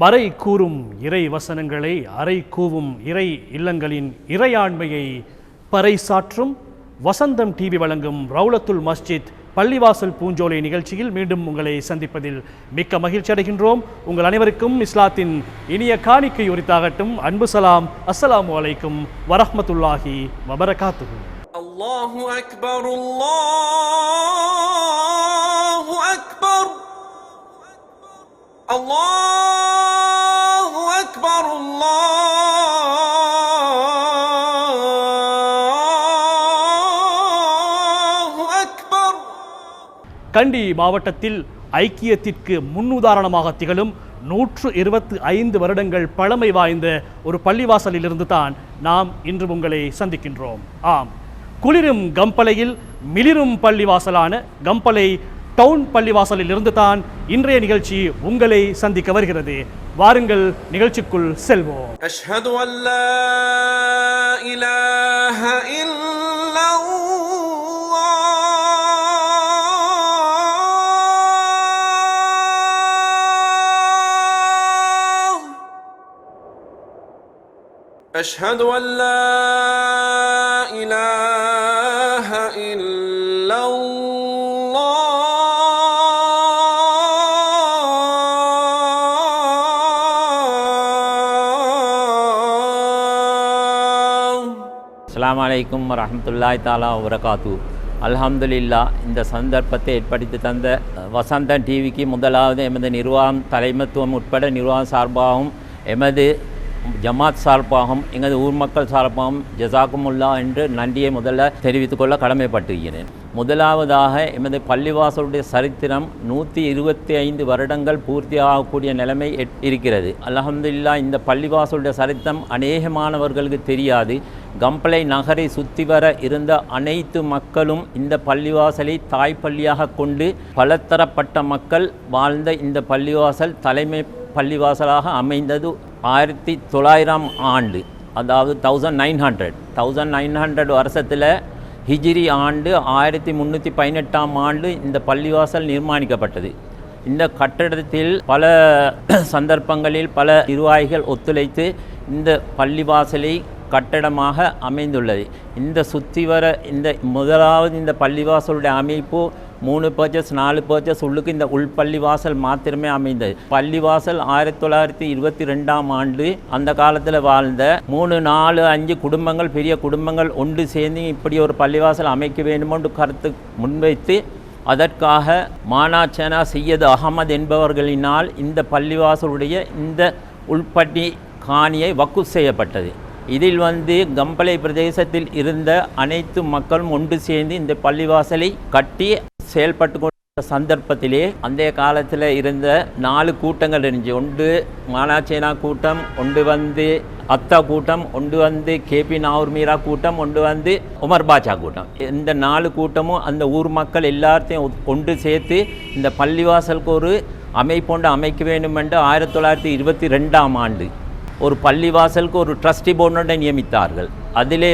வரை கூறும் இறை வசனங்களை அறை கூவும் இறை இல்லங்களின் இறையாண்மையை பறைசாற்றும் வசந்தம் டிவி வழங்கும் ரவுலத்துல் மஸ்ஜித் பள்ளிவாசல் பூஞ்சோலை நிகழ்ச்சியில் மீண்டும் உங்களை சந்திப்பதில் மிக்க மகிழ்ச்சி அடைகின்றோம். உங்கள் அனைவருக்கும் இஸ்லாத்தின் இனிய காணிக்கை உரித்தாகட்டும். அன்பு சலாம். அஸ்ஸலாமு அலைக்கும் வரஹ்மத்துல்லாஹி வபரகாத்துஹு. அல்லாஹு அக்பர், அல்லாஹு அக்பர், அல்லாஹு அக்பர், அல்லாஹு அக்பர். கண்டி மாவட்டத்தில் ஐக்கியத்திற்கு முன்னுதாரணமாக திகழும் 125 வருடங்கள் பழமை வாய்ந்த ஒரு பள்ளிவாசலிலிருந்து தான் நாம் இன்று உங்களை சந்திக்கின்றோம். ஆம், குளிரும் கம்பளையில் மிளிரும் பள்ளிவாசலான கம்பளை டவுன் பள்ளிவாசலில் இருந்து தான் இன்றைய நிகழ்ச்சி உங்களை சந்திக்க வருகிறது. வாருங்கள், நிகழ்ச்சிக்குள் செல்வோம். அஷ்ஹது அல்லா இலாஹ இல்லல்லாஹ், அஷ்ஹது அல்லா இலாஹ அஸ்ஸலாமு அலைக்கும் வரஹ்மத்துல்லாஹி தஆலா வபரகாத்து. அல்ஹம்துலில்லாஹ், இந்த சந்தர்ப்பத்தை ஏற்படுத்தி தந்த வசந்தம் டிவிக்கு முதலாவது எமது நிர்வாகம் தலைமைத்துவம் உட்பட நிர்வாகம் சார்பாகவும் எமது ஜமாத் சார்பாகவும் எங்களது ஊர் மக்கள் சார்பாகவும் ஜஸாக்குமுல்லா என்று நன்றியை முதல்ல தெரிவித்துக்கொள்ள கடமைப்பட்டுகிறேன். முதலாவதாக எமது பள்ளிவாசலுடைய சரித்திரம் 125 வருடங்கள் பூர்த்தியாகக்கூடிய நிலைமை இருக்கிறது. அல்ஹம்துலில்லாஹ், இந்த பள்ளிவாசலுடைய சரித்திரம் அநேகமானவர்களுக்கு தெரியாது. கம்பளை நகரை சுற்றி வர இருந்த அனைத்து மக்களும் இந்த பள்ளிவாசலை தாய்ப்பள்ளியாக கொண்டு பலதரப்பட்ட மக்கள் வாழ்ந்த இந்த பள்ளிவாசல் தலைமை பள்ளிவாசலாக அமைந்தது 1900 ஆண்டு, அதாவது 1900 வருஷத்தில் ஹிஜ்ரி ஆண்டு 1318 ஆண்டு இந்த பள்ளிவாசல் நிர்மாணிக்கப்பட்டது. இந்த கட்டடத்தில் பல சந்தர்ப்பங்களில் பல நிர்வாகிகள் ஒத்துழைத்து இந்த பள்ளிவாசலை கட்டடமாக அமைந்துள்ளது. இந்த சுற்றி வர இந்த முதலாவது இந்த பள்ளிவாசலுடைய அமைப்பு 3 பர்ச்சஸ் 4 பர்ச்சஸ் உள்ளுக்கு இந்த உள்பள்ளிவாசல் மாத்திரமே அமைந்தது. பள்ளிவாசல் 1922 ஆண்டு அந்த காலத்தில் வாழ்ந்த 3, 4, 5 குடும்பங்கள், பெரிய குடும்பங்கள் ஒன்று சேர்ந்து இப்படி ஒரு பள்ளிவாசல் அமைக்க வேண்டுமென்று கருத்து முன்வைத்து அதற்காக மானாச்சனா சையது அகமது என்பவர்களினால் இந்த பள்ளிவாசலுடைய இந்த உள்பட்டி காணியை வக்குஃப் செய்யப்பட்டது. இதில் கம்பளை பிரதேசத்தில் இருந்த அனைத்து மக்களும் ஒன்று சேர்ந்து இந்த பள்ளிவாசலை கட்டி செயல்பட்டு கொண்ட சந்தர்ப்பத்திலே அந்த காலத்தில் இருந்த 4 கூட்டங்கள் இருந்துச்சு. ஒன்று மானாச்சேனா கூட்டம், ஒன்று அத்தா கூட்டம், ஒன்று கேபி நாவூர் மீரா கூட்டம், ஒன்று உமர் பாட்சா கூட்டம். இந்த 4 கூட்டமும் அந்த ஊர் மக்கள் எல்லாத்தையும் ஒன்று சேர்த்து இந்த பள்ளிவாசலுக்கு ஒரு அமைப்பொண்டு அமைக்க வேண்டும் என்று 1922 ஆண்டு ஒரு பள்ளிவாசலுக்கு ஒரு ட்ரஸ்டி போர்டை நியமித்தார்கள். அதிலே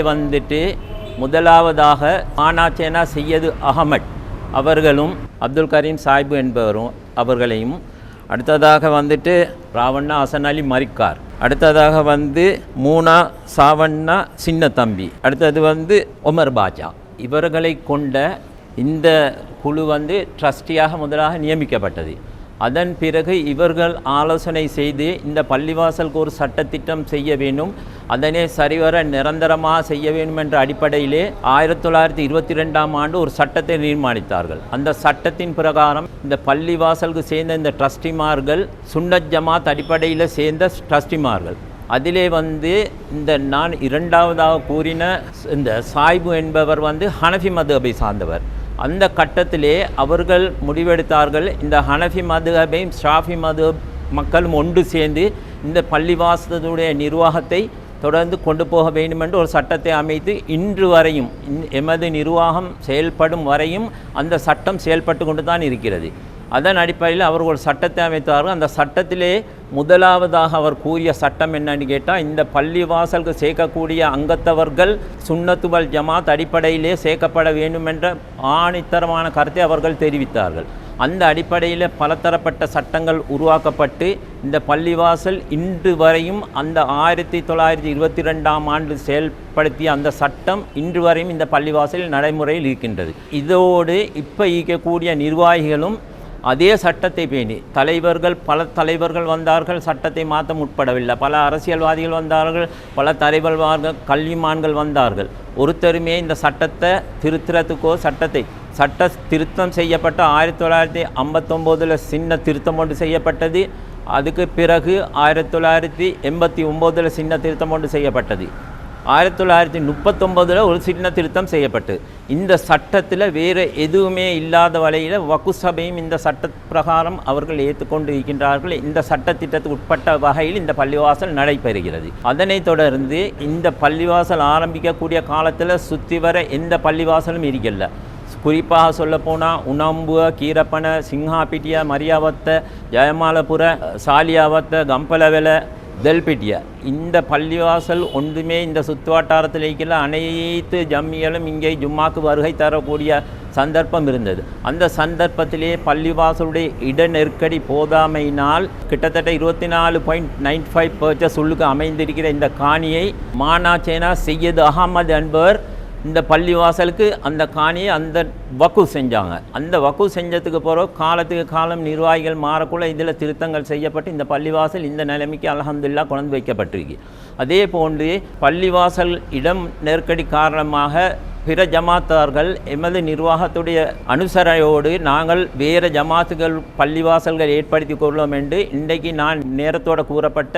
முதலாவதாக மானாச்சேனா சையது அகமட் அவர்களும் அப்துல் கரீம் சாஹிபு என்பவரும் அவர்களையும், அடுத்ததாக ராவண்ணா ஹசன் அலி மரிக்கார், அடுத்ததாக மூனா சாவண்ணா சின்ன தம்பி, அடுத்தது உமர் பாட்சா, இவர்களை கொண்ட இந்த குழு ட்ரஸ்டியாக முதலாக நியமிக்கப்பட்டது. அதன் பிறகு இவர்கள் ஆலோசனை செய்து இந்த பள்ளிவாசலுக்கு ஒரு சட்டத்திட்டம் செய்ய வேண்டும், அதனை சரிவர நிரந்தரமாக செய்ய வேண்டும் என்ற அடிப்படையிலே 1922 ஆண்டு ஒரு சட்டத்தை நிர்மாணித்தார்கள். அந்த சட்டத்தின் பிரகாரம் இந்த பள்ளிவாசலுக்கு சேர்ந்த இந்த ட்ரஸ்டிமார்கள் சுன்னத் ஜமாத் அடிப்படையில் சேர்ந்த ட்ரஸ்டிமார்கள். அதிலே இந்த நான் இரண்டாவதாக கூறின இந்த சாய்பு என்பவர் ஹனஃபி மதுஹபை சார்ந்தவர். அந்த கட்டத்திலே அவர்கள் முடிவெடுத்தார்கள், இந்த ஹனஃபி மதுஹபையும் ஷாஃபி மதுஹப் மக்களும் ஒன்று சேர்ந்து இந்த பள்ளிவாசலுடைய நிர்வாகத்தை தொடர்ந்து கொண்டு போக வேண்டும் என்று ஒரு சட்டத்தை அமைத்து இன்று வரையும் எமது நிர்வாகம் செயல்படும் வரையும் அந்த சட்டம் செயல்பட்டு கொண்டு தான் இருக்கிறது. அதன் அடிப்படையில் அவர்கள் ஒரு சட்டத்தை அமைத்தார்கள். அந்த சட்டத்திலே முதலாவதாக அவர் கூறிய சட்டம் என்னன்னு கேட்டால், இந்த பள்ளிவாசலுக்கு சேர்க்கக்கூடிய அங்கத்தவர்கள் சுன்னத்து வல் ஜமாத் அடிப்படையிலே சேர்க்கப்பட வேண்டும் என்ற ஆணித்தரமான கருத்தை அவர்கள் தெரிவித்தார்கள். அந்த அடிப்படையில் பலதரப்பட்ட சட்டங்கள் உருவாக்கப்பட்டு இந்த பள்ளிவாசல் இன்று வரையும் அந்த 1922ஆம் ஆண்டு செயல்படுத்திய அந்த சட்டம் இன்று வரையும் இந்த பள்ளிவாசலில் நடைமுறையில் இருக்கின்றது. இதோடு இப்போ இருக்கக்கூடிய நிர்வாகிகளும் அதே சட்டத்தை பேணி பல தலைவர்கள் வந்தார்கள், சட்டத்தை மாற்ற முற்படவில்லை. பல அரசியல்வாதிகள் வந்தார்கள், பல தலைவர்கள் கல்விமான்கள் வந்தார்கள். ஒருத்தருமே இந்த சட்டத்தை திருத்தறதுக்கோ சட்ட திருத்தம் செய்யப்பட்ட 1959 சின்ன திருத்தம் ஒன்று செய்யப்பட்டது. அதுக்கு பிறகு 1989 சின்ன திருத்தம் ஒன்று செய்யப்பட்டது. 1939 ஒரு சின்ன திருத்தம் செய்யப்பட்டு இந்த சட்டத்தில் வேறு எதுவுமே இல்லாத வகையில் வக்ஃப் சபையும் இந்த சட்ட பிரகாரம் அவர்கள் ஏற்றுக்கொண்டு இருக்கின்றார்கள். இந்த சட்டத்திட்டத்துக்கு உட்பட்ட வகையில் இந்த பள்ளிவாசல் நடைபெறுகிறது. அதனைத் தொடர்ந்து இந்த பள்ளிவாசல் ஆரம்பிக்கக்கூடிய காலத்தில் சுற்றி வர எந்த பள்ளிவாசலும் இருக்கல. குறிப்பாக சொல்லப்போனால் உணம்புவ, கீரப்பன, சிங்காபிட்டிய, மரியாவத்த, ஜெயமாலபுர, சாலியாவத்த, கம்பலவெல, தெல்பிட்டிய இந்த பள்ளிவாசல் ஒன்றுமே இந்த சுற்றுவட்டாரத்தில் இருக்கிற அனைத்து ஜம்மிகளும் இங்கே ஜும்மாக்கு வருகை தரக்கூடிய சந்தர்ப்பம் இருந்தது. அந்த சந்தர்ப்பத்திலே பள்ளிவாசலுடைய இட நெருக்கடி போதாமையினால் கிட்டத்தட்ட 24.95% உள்ளுக்கு அமைந்திருக்கிற இந்த காணியை மானாச்சேனா செய்யது அகமது என்பவர் இந்த பள்ளிவாசலுக்கு அந்த காணியை அந்த வக்ஃப் செஞ்சாங்க. அந்த வக்ஃப் செஞ்சதுக்கு பிறகு காலத்துக்கு காலம் நிர்வாகிகள் மாறக்குள்ள இதில் திருத்தங்கள் செய்யப்பட்டு இந்த பள்ளிவாசல் இந்த நிலைமைக்கு அல்ஹம்துலில்லாஹ் கொண்டு வைக்கப்பட்டிருக்கு. அதே போன்று பள்ளிவாசல் இடம் நெருக்கடி காரணமாக பிற ஜமாத்தார்கள் எமது நிர்வாகத்துடைய அனுசரணையோடு நாங்கள் வேறு ஜமாத்துகள் பள்ளிவாசல்கள் ஏற்படுத்தி கொள்ளோம் என்று இன்றைக்கு நான் நேரத்தோடு கூறப்பட்ட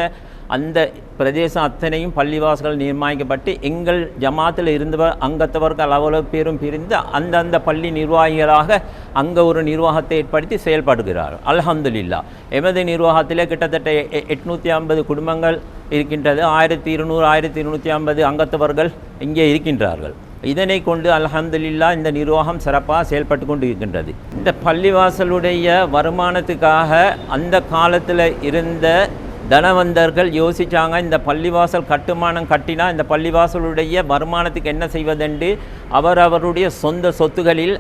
அந்த பிரதேசம் அத்தனையும் பள்ளிவாசல்கள் நிர்மாணிக்கப்பட்டு எங்கள் ஜமாத்தில் இருந்தவர் அங்கத்தவர்கள் அவ்வளவு பேரும் பிரிந்து அந்தந்த பள்ளி நிர்வாகிகளாக அங்கே ஒரு நிர்வாகத்தை ஏற்படுத்தி செயல்படுகிறார்கள். அல்ஹம்துலில்லாஹ் எமது நிர்வாகத்திலே கிட்டத்தட்ட 850 குடும்பங்கள் இருக்கின்றது. 1200-1250 அங்கத்தவர்கள் இங்கே இருக்கின்றார்கள். இதனை கொண்டு அல்ஹம்துலில்லாஹ் இந்த நிர்வாகம் சிறப்பாக செயல்பட்டு கொண்டு இருக்கின்றது. இந்த பள்ளிவாசலுடைய வருமானத்துக்காக அந்த காலத்தில் இருந்த தனவந்தர்கள் யோசித்தாங்க, இந்த பள்ளிவாசல் கட்டுமானம் கட்டினா இந்த பள்ளிவாசலுடைய வருமானத்துக்கு என்ன செய்வதென்று அவருடைய சொந்த சொத்துகளில்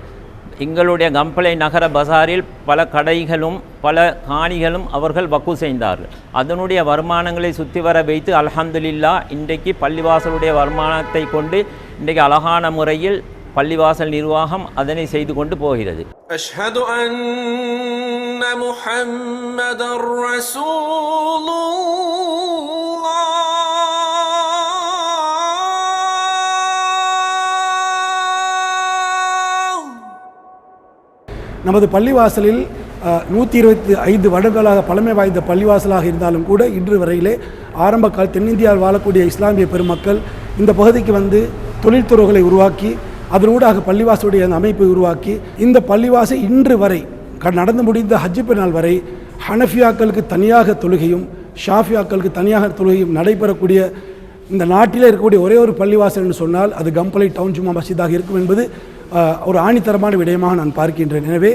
எங்களுடைய கம்பளை நகர பசாரில் பல கடைகளும் பல காணிகளும் அவர்கள் வக்ஃப் செய்தார்கள். அதனுடைய வருமானங்களை சுற்றி வர வைத்து அல்ஹம்துலில்லாஹ் இன்றைக்கு பள்ளிவாசலுடைய வருமானத்தை கொண்டு இன்றைக்கு அழகான முறையில் பள்ளிவாசல் நிர்வாகம் அதனை செய்து கொண்டு போகிறது. அஷ்ஹது அன்ன முஹம்மதர் ரசூலுல்லாஹ். நமது பள்ளிவாசலில் 125 வருடங்களாக பழமை வாய்ந்த பள்ளிவாசலாக இருந்தாலும் கூட இன்று வரையிலே ஆரம்ப கால தென்னிந்தியாவில் வாழக்கூடிய இஸ்லாமிய பெருமக்கள் இந்த பகுதிக்கு வந்து தொழில்துறைகளை உருவாக்கி அதனூடாக பள்ளிவாசலுடைய அந்த அமைப்பை உருவாக்கி இந்த பள்ளிவாசல் இன்று வரை நடந்து முடிந்த ஹஜ்ஜு பெருநாள் வரை ஹனஃபியாக்களுக்கு தனியாக தொழுகையும் ஷாஃபியாக்களுக்கு தனியாக தொழுகையும் நடைபெறக்கூடிய இந்த நாட்டிலே இருக்கக்கூடிய ஒரே ஒரு பள்ளிவாசல் என்று சொன்னால் அது கம்பளை டவுன் ஜும்மா மஸ்ஜிதாக இருக்கும் என்பது ஒரு ஆணித்தரமான விடயமாக நான் பார்க்கின்றேன். எனவே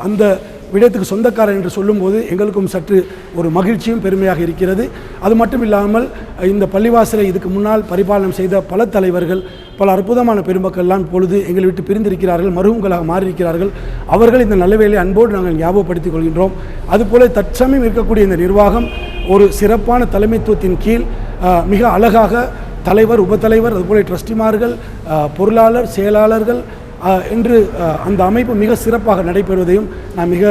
அந்த விடயத்துக்கு சொந்தக்காரர் என்று சொல்லும்போது எங்களுக்கும் சற்று ஒரு மகிழ்ச்சியும் பெருமையாக இருக்கிறது. அது மட்டும் இல்லாமல் இந்த பள்ளிவாசலை இதுக்கு முன்னால் பரிபாலனம் செய்த பல தலைவர்கள் பல அற்புதமான பெருமக்கள்லாம் இப்பொழுது எங்களை விட்டு பிரிந்திருக்கிறார்கள், மருகங்களாக மாறியிருக்கிறார்கள். அவர்கள் இந்த நல்ல வேலையை அன்போடு நாங்கள் ஞாபகப்படுத்திக் கொள்கின்றோம். அதுபோல தற்சமயம் இருக்கக்கூடிய இந்த நிர்வாகம் ஒரு சிறப்பான தலைமைத்துவத்தின் கீழ் மிக அழகாக தலைவர், உபத்தலைவர், அதுபோல ட்ரஸ்டிமார்கள், பொருளாளர், செயலாளர்கள் என்று அந்த அமைப்பு மிக சிறப்பாக நடைபெறுவதையும் நான் மிக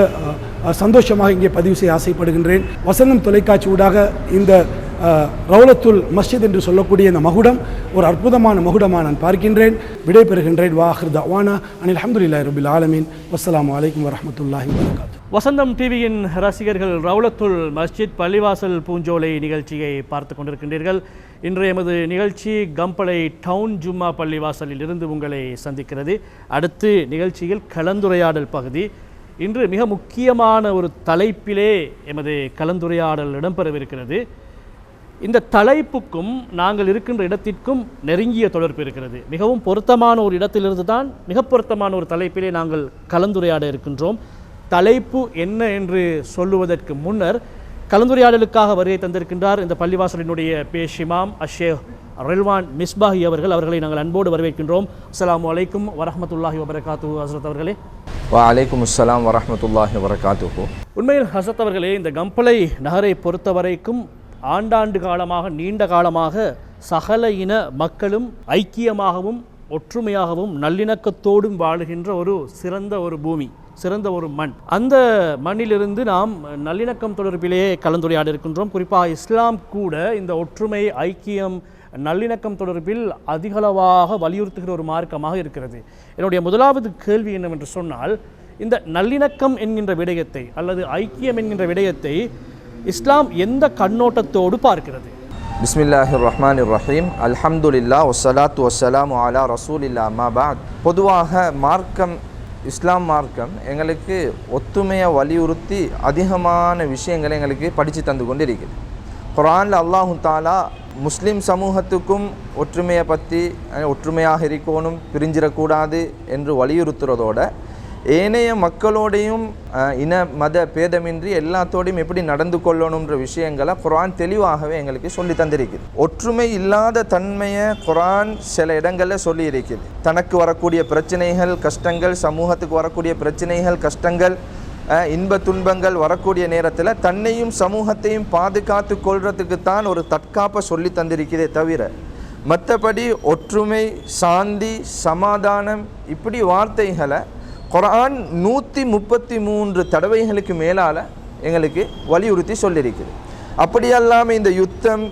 சந்தோஷமாக இங்கே பதிவு செய்ய ஆசைப்படுகின்றேன். வசந்தம் தொலைக்காட்சி ஊடாக இந்த ரவுலத்துல் மஸ்ஜித் என்று சொல்லக்கூடிய இந்த மகுடம் ஒரு அற்புதமான மகுடமாக நான் பார்க்கின்றேன். விடைபெறுகின்றேன். வாஹிர் தஅவானா அனில் ஹம்துலில்லாஹி ரப்பில் ஆலமீன். வஸ்ஸலாமு அலைக்கும் வரஹ்மத்துல்லாஹி வபரகாத்துஹு. வசந்தம் டிவியின் ரசிகர்கள், ரவுலத்துல் மஸ்ஜித் பள்ளிவாசல் பூஞ்சோலை நிகழ்ச்சியை பார்த்து கொண்டிருக்கின்றீர்கள். இன்றைய எமது நிகழ்ச்சி கம்பளை டவுன் ஜும்மா பள்ளிவாசலில் இருந்து உங்களை சந்திக்கிறது. அடுத்து நிகழ்ச்சியில் கலந்துரையாடல் பகுதி. இன்று மிக முக்கியமான ஒரு தலைப்பிலே எமது கலந்துரையாடல் இடம்பெறவிருக்கிறது. இந்த தலைப்புக்கும் நாங்கள் இருக்கின்ற இடத்திற்கும் நெருங்கிய தொடர்பு இருக்கிறது. மிகவும் பொருத்தமான ஒரு இடத்திலிருந்து தான் மிக பொருத்தமான ஒரு தலைப்பிலே நாங்கள் கலந்துரையாட இருக்கின்றோம். தலைப்பு என்ன என்று சொல்லுவதற்கு முன்னர் கலந்துரையாடலுக்காக வருகை தந்திருக்கின்றார் இந்த பள்ளிவாசலினுடைய பேஷ் இமாம் அஷேக் ரில்வான் மிஸ்பாஹி அவர்களை நாங்கள் அன்போடு வரவேற்கின்றோம். அஸ்ஸலாமு அலைக்கும் வரஹ்மத்துல்லாஹி வபரகாத்துஹு. ஹஸ்ரத் அவர்களே. வலைக்கும் அஸ்ஸலாம் வரஹ்மத்துல்லாஹி வபரகாத்துஹு. உண்மையில் ஹசரத் அவர்களே, இந்த கம்பளை நகரை பொறுத்தவரைக்கும் ஆண்டாண்டு காலமாக, நீண்ட காலமாக சகல இன மக்களும் ஐக்கியமாகவும் ஒற்றுமையாகவும் நல்லிணக்கத்தோடும் வாழுகின்ற ஒரு சிறந்த ஒரு பூமி, சிறந்த ஒரு மண். அந்த மண்ணிலிருந்து நாம் நல்லிணக்கம் தொடர்பிலேயே கலந்துரையாட இருக்கின்றோம். குறிப்பாக இஸ்லாம் கூட இந்த ஒற்றுமை, ஐக்கியம், நல்லிணக்கம் தொடர்பில் அதிகளவாக வலியுறுத்துகிற ஒரு மார்க்கமாக இருக்கிறது. என்னுடைய முதலாவது கேள்வி என்னவென்று சொன்னால், இந்த நல்லிணக்கம் என்கின்ற விடயத்தை அல்லது ஐக்கியம் என்கின்ற விடயத்தை இஸ்லாம் எந்த கண்ணோட்டத்தோடு பார்க்கிறது? பிஸ்மில்லாஹிர் ரஹ்மானிர் ரஹீம். அல்ஹம்துலில்லாஹ் வஸ்ஸலாத்து வஸ்ஸலாமு அலா ரசூலில்லாஹ் அம்மா பஅத். பொதுவாக மார்க்கம், இஸ்லாம் மார்க்கம் எங்களுக்கு ஒத்துமையை வலியுறுத்தி அதிகமான விஷயங்களை எங்களுக்கு படித்து தந்து கொண்டு இருக்குது. குர்ஆனில் அல்லாஹு தாலா முஸ்லீம் சமூகத்துக்கும் ஒற்றுமையை பற்றி, ஒற்றுமையாக இருக்கணும், பிரிஞ்சிடக்கூடாது என்று வலியுறுத்துறதோட ஏனைய மக்களோடையும் இன மத பேதமின்றி எல்லாத்தோடையும் எப்படி நடந்து கொள்ளணுன்ற விஷயங்களை குர்ஆன் தெளிவாகவே எங்களுக்கு சொல்லி தந்திருக்குது. ஒற்றுமை இல்லாத தன்மையை குர்ஆன் சில இடங்களில் சொல்லி இருக்குது. தனக்கு வரக்கூடிய பிரச்சனைகள், கஷ்டங்கள், சமூகத்துக்கு வரக்கூடிய பிரச்சனைகள், கஷ்டங்கள், இன்ப துன்பங்கள் வரக்கூடிய நேரத்தில் தன்னையும் சமூகத்தையும் பாதுகாத்து கொள்றதுக்கு தான் ஒரு தற்காப்பை சொல்லி தந்திருக்கிறதே தவிர, மற்றபடி ஒற்றுமை, சாந்தி, சமாதானம் இப்படி வார்த்தைகளை குர்ஆன் 133 தடவைகளுக்கு மேலால் எங்களுக்கு வலியுறுத்தி சொல்லியிருக்குது. அப்படியல்லாமல் இந்த யுத்தம்,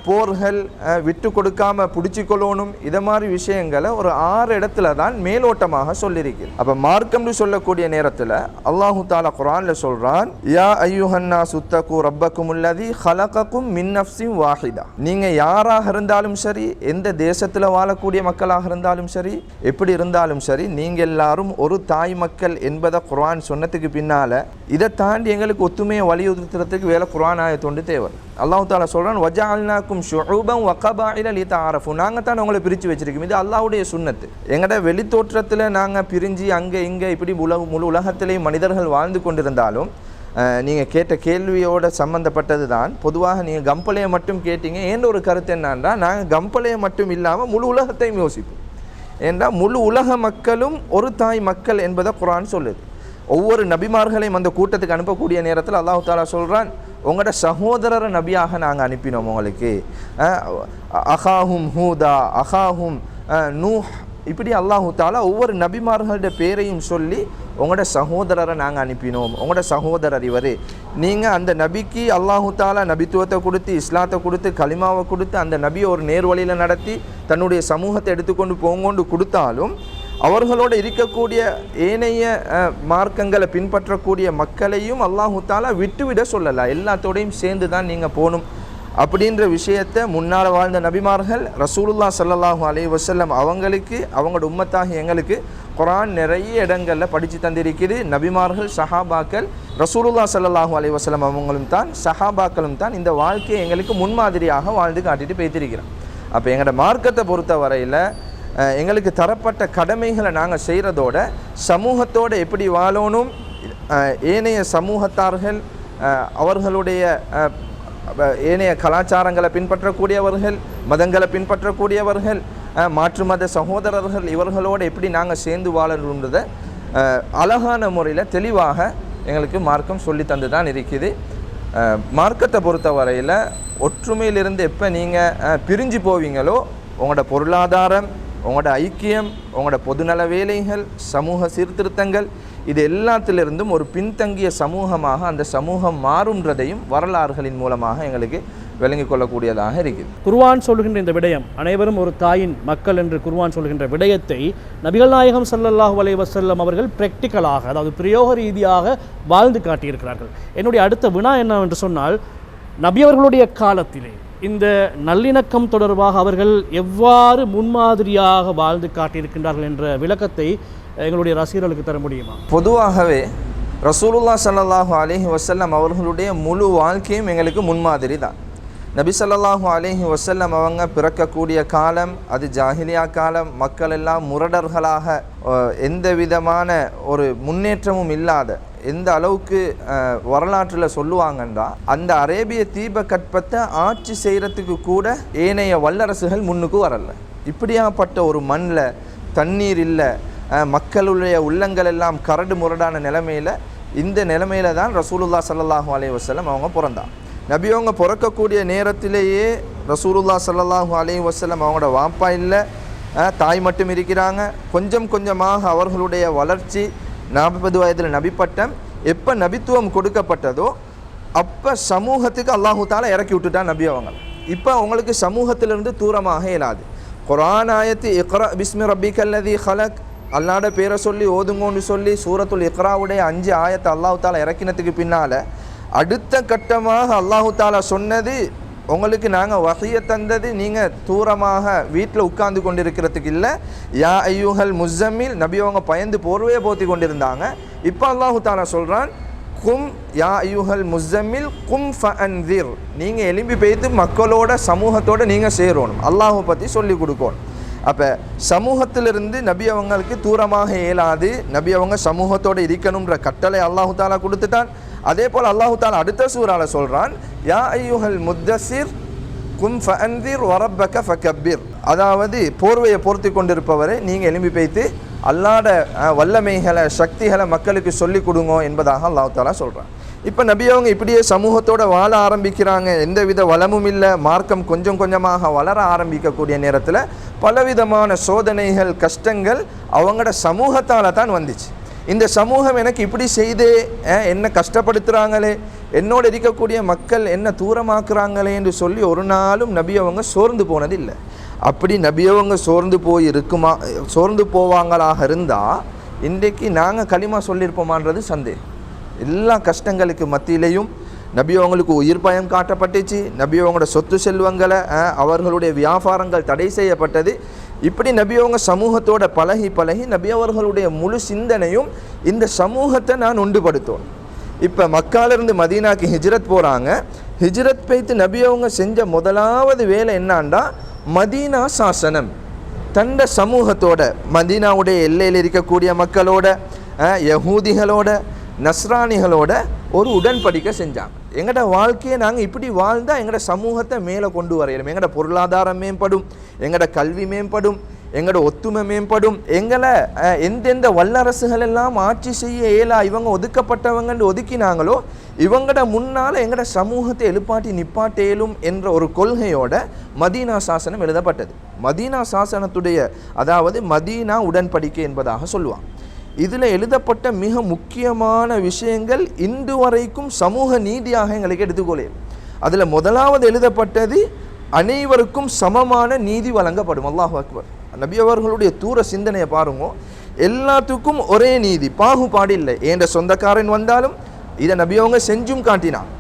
போர்கள், விட்டு கொடுக்காம பிடிச்சி கொள்ளணும், இதை மாதிரி விஷயங்களை ஒரு 6 இடத்துல தான் மேலோட்டமாக சொல்லியிருக்குது. அப்போ மார்க்கம்னு சொல்லக்கூடிய நேரத்தில் அல்லாஹு தாலா குர்ஆனில் சொல்கிறான், யா ஐயுஹன்னா சுத்தகு ரப்பக்குமுல்லதி ஹலகக்கும் மின் நஃப்ஸின் வாஹிதா. நீங்கள் யாராக இருந்தாலும் சரி, எந்த தேசத்தில் வாழக்கூடிய மக்களாக இருந்தாலும் சரி, எப்படி இருந்தாலும் சரி, நீங்கள் எல்லாரும் ஒரு தாய் மக்கள் என்பதை குர்ஆன் சொன்னதுக்கு பின்னால் இதை தாண்டி எங்களுக்கு ஒத்துமையை வலியுறுத்துறதுக்கு வேலை குர்ஆன் ஆயத்தொண்டு தேவை. அல்லாஹ் தாலா சொல்றான், வஜஅல்னாக்கும் ஷுஉபன் வ கபாயில லிதஅரஃபு. நாங்கள் தான் உங்களை பிரித்து வச்சிருக்கோம். இது அல்லாஹ்வுடைய சுன்னத்து. எங்கட வெளித்தோற்றத்தில் நாங்கள் பிரிஞ்சு அங்கே இங்கே இப்படி முழு உலகத்திலேயும் மனிதர்கள் வாழ்ந்து கொண்டிருந்தாலும், நீங்கள் கேட்ட கேள்வியோட சம்மந்தப்பட்டது தான். பொதுவாக நீங்கள் கம்பளையை மட்டும் கேட்டீங்க. ஏன்ற ஒரு கருத்து என்னன்னா, நாங்கள் கம்பளையை மட்டும் இல்லாமல் முழு உலகத்தையும் யோசிப்போம். ஏன்னா முழு உலக மக்களும் ஒரு தாய் மக்கள் என்பதை குர்ஆன் சொல்லுது. ஒவ்வொரு நபிமார்களையும் அந்த கூட்டத்துக்கு அனுப்பக்கூடிய நேரத்தில் அல்லாஹ் தாலா சொல்கிறான், உங்களோட சகோதரரை நபியாக நாங்கள் அனுப்பினோம் உங்களுக்கு. அஹாஹும் ஹூதா, அஹாஹும் நூஹ், இப்படி அல்லாஹு தாலா ஒவ்வொரு நபிமார்களுடைய பேரையும் சொல்லி உங்களோட சகோதரரை நாங்கள் அனுப்பினோம், உங்களோட சகோதரர் இவர். நீங்கள் அந்த நபிக்கு அல்லாஹு தாலா நபித்துவத்தை கொடுத்து, இஸ்லாத்தை கொடுத்து, கலிமாவை கொடுத்து, அந்த நபியை ஒரு நேர்வழியில் நடத்தி தன்னுடைய சமூகத்தை எடுத்துக்கொண்டு போங்கொண்டு கொடுத்தாலும், அவர்களோடு இருக்கக்கூடிய ஏனைய மார்க்கங்களை பின்பற்றக்கூடிய மக்களையும் அல்லாஹு தாலா விட்டுவிட சொல்லலை. எல்லாத்தோடையும் சேர்ந்து தான் நீங்கள் போகணும் அப்படின்ற விஷயத்தை முன்னால் வாழ்ந்த நபிமார்கள், ரசூலுல்லாஹ் ஸல்லல்லாஹு அலைஹி வஸல்லம் அவங்களுக்கு, அவங்களோட உம்மத்தாகி எங்களுக்கு குர்ஆன் நிறைய இடங்களில் படித்து தந்திருக்குது. நபிமார்கள், சஹாபாக்கள், ரசூலுல்லாஹ் ஸல்லல்லாஹு அலைஹி வஸல்லம் அவங்களும் தான், சஹாபாக்களும் தான் இந்த வாழ்க்கையை எங்களுக்கு முன்மாதிரியாக வாழ்ந்து காட்டிட்டு போய்த்திருக்கிறோம். அப்போ எங்களோட மார்க்கத்தை பொறுத்த வரையில் எங்களுக்கு தரப்பட்ட கடமைகளை நாங்கள் செய்கிறதோட சமூகத்தோடு எப்படி வாழணும், ஏனைய சமூகத்தார்கள், அவர்களுடைய ஏனைய கலாச்சாரங்களை பின்பற்றக்கூடியவர்கள், மதங்களை பின்பற்றக்கூடியவர்கள், மாற்று மத சகோதரர்கள், இவர்களோடு எப்படி நாங்கள் சேர்ந்து வாழணுன்றதை அழகான முறையில் தெளிவாக எங்களுக்கு மார்க்கம் சொல்லி தந்து தான் இருக்குது. மார்க்கத்தை பொறுத்த வரையில் ஒற்றுமையிலிருந்து எப்போ நீங்கள் பிரிஞ்சு போவீங்களோ, உங்களோட பொருளாதாரம், உங்களோட ஐக்கியம், உங்களோட பொதுநல வேலைகள், சமூக சீர்திருத்தங்கள், இது எல்லாத்திலிருந்தும் ஒரு பின்தங்கிய சமூகமாக அந்த சமூகம் மாறுன்றதையும் வரலாறுகளின் மூலமாக எங்களுக்கு விளங்கிக் கொள்ளக்கூடியதாக இருக்குது. குர்ஆன் சொல்கின்ற இந்த விடயம், அனைவரும் ஒரு தாயின் மக்கள் என்று குர்ஆன் சொல்கின்ற விடயத்தை நபிகள் நாயகம் ஸல்லல்லாஹு அலைஹி வஸல்லம் அவர்கள் பிராக்டிக்கலாக, அதாவது பிரயோக ரீதியாக வாழ்ந்து காட்டியிருக்கிறார்கள். என்னுடைய அடுத்த வினா என்னவென்று சொன்னால், நபி அவர்களுடைய காலத்திலே இந்த நல்லிணக்கம் தொடர்பாக அவர்கள் எவ்வாறு முன்மாதிரியாக வாழ்ந்து காட்டியிருக்கின்றார்கள் என்ற விளக்கத்தை எங்களுடைய ரசிகர்களுக்கு தர முடியுமா? பொதுவாகவே ரசூலுல்லாஹ் ஸல்லல்லாஹு அலைஹி வஸல்லம் அவர்களுடைய முழு வாழ்க்கையும் எங்களுக்கு முன்மாதிரி தான். நபி ஸல்லல்லாஹு அலைஹி வஸல்லம் அவங்க பிறக்கக்கூடிய காலம் அது ஜாஹிலியா காலம். மக்கள் எல்லாம் முரடர்களாக, எந்த விதமான ஒரு முன்னேற்றமும் இல்லாத, எந்த அளவுக்கு வரலாற்றில் சொல்லுவாங்கன்றா, அந்த அரேபிய தீபகற்பத்தை ஆட்சி செய்கிறதுக்கு கூட ஏனைய வல்லரசுகள் முன்னுக்கு வரல. இப்படியாப்பட்ட ஒரு மண்ணில் தண்ணீர் இல்லை, மக்களுடைய உள்ளங்கள் எல்லாம் கரடு முரடான நிலைமையில், இந்த நிலைமையில தான் ரசூலுல்லாஹ் ஸல்லல்லாஹு அலைஹி வஸல்லம் அவங்க பிறந்தாங்க. நபி அவங்க பிறக்கக்கூடிய நேரத்திலேயே ரசூலுல்லாஹ் ஸல்லல்லாஹு அலைஹி வஸல்லம் அவங்களோட வாப்பா இல்லை, தாய் மட்டும் இருக்கிறாங்க. கொஞ்சம் கொஞ்சமாக அவர்களுடைய வளர்ச்சி, 40 வயதில் நபி பட்டம், எப்போ நபித்துவம் கொடுக்கப்பட்டதோ அப்போ சமூகத்துக்கு அல்லாஹு தாலா இறக்கி விட்டுட்டான் நபி அவங்க. இப்போ அவங்களுக்கு சமூகத்திலிருந்து தூரமாக இயலாது. குர்ஆன் ஆயத்து இக்ரா பிஸ்மி ரப்பிக்கல்லதி ஹலக், அல்லாஹ்ட பேரை சொல்லி ஓதுங்கோன்னு சொல்லி சூரத்துல் இக்ராவுடைய 5 ஆயத்தை அல்லாஹு தாலா இறக்கினத்துக்கு பின்னால் அடுத்த கட்டமாக அல்லாஹு தாலா சொன்னது, உங்களுக்கு நாங்கள் வஹியை தந்தது நீங்கள் தூரமாக வீட்டில் உட்கார்ந்து கொண்டிருக்கிறதுக்கு இல்லை. யா ஐயுஹல் முஸம்மில், நபி அவங்க பயந்து போர்வையை போத்தி கொண்டிருந்தாங்க. இப்போ அல்லாஹு தாலா சொல்கிறான், கும் யா ஐயுஹல் முஸம்மில் கும் ஃபஅன்திர், நீங்கள் எலும்பி பெய்து மக்களோட சமூகத்தோடு நீங்கள் சேரணும், அல்லாஹை பற்றி சொல்லி கொடுக்கணும். அப்போ சமூகத்திலிருந்து நபி அவங்களுக்கு தூரமாக இயலாது, நபி அவங்க சமூகத்தோடு இருக்கணுன்ற கட்டளை அல்லாஹு தாலா கொடுத்துட்டான். அதே போல் அல்லாஹு தாலா அடுத்த சூறால சொல்கிறான், யா ஐயுஹல் முத்தஸிர் கும் ஃபஅன்திர் வரப்பக ஃபகப்பிர், அதாவது போர்வையை பொருத்தி கொண்டிருப்பவரை நீங்கள் எலும்பி பெய்த்து அல்லாட வல்லமைகளை சக்திகளை மக்களுக்கு சொல்லி கொடுங்க என்பதாக அல்லாஹு தாலா சொல்கிறான். இப்போ நபி அவங்க இப்படியே சமூகத்தோடு வாழ ஆரம்பிக்கிறாங்க. எந்தவித வளமும் இல்லை, மார்க்கம் கொஞ்சம் கொஞ்சமாக வளர ஆரம்பிக்கக்கூடிய நேரத்தில் பலவிதமான சோதனைகள் கஷ்டங்கள் அவங்களோட சமூகத்தால் தான் வந்துச்சு. இந்த சமூகம் எனக்கு இப்படி செய்தே என்ன கஷ்டப்படுத்துகிறாங்களே, என்னோடு இருக்கக்கூடிய மக்கள் என்ன தூரமாக்குறாங்களே என்று சொல்லி ஒரு நாளும் நபி அவங்க சோர்ந்து போனது இல்லை. அப்படி நபி அவங்க சோர்ந்து போவாங்களாக இருந்தால் இன்றைக்கு நாங்கள் களிமா சொல்லியிருப்போமான்றது சந்தேகம். எல்லா கஷ்டங்களுக்கு மத்தியிலையும் நபி அவங்களுக்கு உயிர் பயம் காட்டப்பட்டுச்சு, நபி அவங்களோட சொத்து செல்வங்களை அவர்களுடைய வியாபாரங்கள் தடை செய்யப்பட்டது. இப்படி நபி அவங்க சமூகத்தோட பழகி நபி அவர்களுடைய முழு சிந்தனையும் இந்த சமூகத்தை நான் உண்டுபடுத்தணும். இப்போ மக்காலிருந்து மதீனாக்கு ஹிஜ்ரத் போகிறாங்க. ஹிஜ்ரத் பெய்த்து நபி அவங்க செஞ்ச முதலாவது வேலை என்னான்டா, மதீனா சாசனம், தண்ட சமூகத்தோட மதீனாவுடைய எல்லையில் இருக்கக்கூடிய மக்களோட, யஹூதிகளோட, நஸ்ரானிகளோட ஒரு உடன்படிக்கை செஞ்சாங்க. எங்களோட வாழ்க்கையை நாங்கள் இப்படி வாழ்ந்தால் எங்களோட சமூகத்தை மேலே கொண்டு வரையணும், எங்களோட பொருளாதாரம் மேம்படும், எங்களோட கல்வி மேம்படும், எங்களோட ஒத்துமை மேம்படும், எங்களை எந்தெந்த வல்லரசுகள் எல்லாம் ஆட்சி செய்ய இயலா இவங்க ஒதுக்கப்பட்டவங்கன்னு ஒதுக்கினாங்களோ இவங்களோட முன்னால் எங்களோட சமூகத்தை எழுப்பாட்டி நிப்பாட்டேலும் என்ற ஒரு கொள்கையோட மதீனா சாசனம் எழுதப்பட்டது. மதீனா சாசனத்துடைய அதாவது மதீனா உடன்படிக்கை என்பதாக சொல்லுவாங்க. இதில் எழுதப்பட்ட மிக முக்கியமான விஷயங்கள் இன்று வரைக்கும் சமூக நீதியாக எங்களுக்கு எடுத்துக்கொள்ளும். அதில் முதலாவது எழுதப்பட்டது, அனைவருக்கும் சமமான நீதி வழங்கப்படும். அல்லாஹு அக்பர். நபி அவர்களுடைய தூர சிந்தனையை பாருங்க, எல்லாத்துக்கும் ஒரே நீதி, பாகுபாடு இல்லை. ஏண்ட சொந்தக்காரன் வந்தாலும் இதை நபி அவங்க செஞ்சும் காட்டினான்.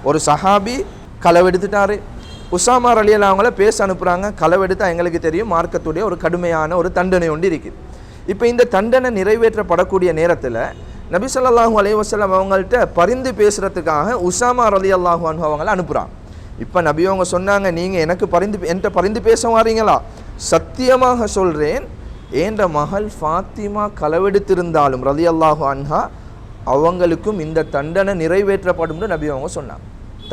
ஒரு சஹாபி களவெடுத்துட்டாரு, உசாமா ரலியல்லாஹு அவங்கள பேச அனுப்புகிறாங்க. களவெடுத்தா எங்களுக்கு தெரியும் மார்க்கத்துடைய ஒரு கடுமையான ஒரு தண்டனை ஒன்று இருக்குது. இப்போ இந்த தண்டனை நிறைவேற்றப்படக்கூடிய நேரத்தில் நபி ஸல்லல்லாஹு அலைஹி வஸல்லம் அவங்கள்ட்ட பரிந்து பேசுகிறதுக்காக உசாமா ரலியல்லாஹு அன்ஹு அவங்கள அனுப்புகிறாங்க. இப்போ நபி அவங்க சொன்னாங்க, நீங்கள் என்கிட்ட பரிந்து பேச வாரீங்களா? சத்தியமாக சொல்கிறேன், என்ற மகள் ஃபாத்திமா களவெடுத்திருந்தாலும் ரலியல்லாஹு அன்ஹா அவங்களுக்கும் இந்த தண்டனை நிறைவேற்றப்படும்னு நபி அவங்க சொன்னாங்க.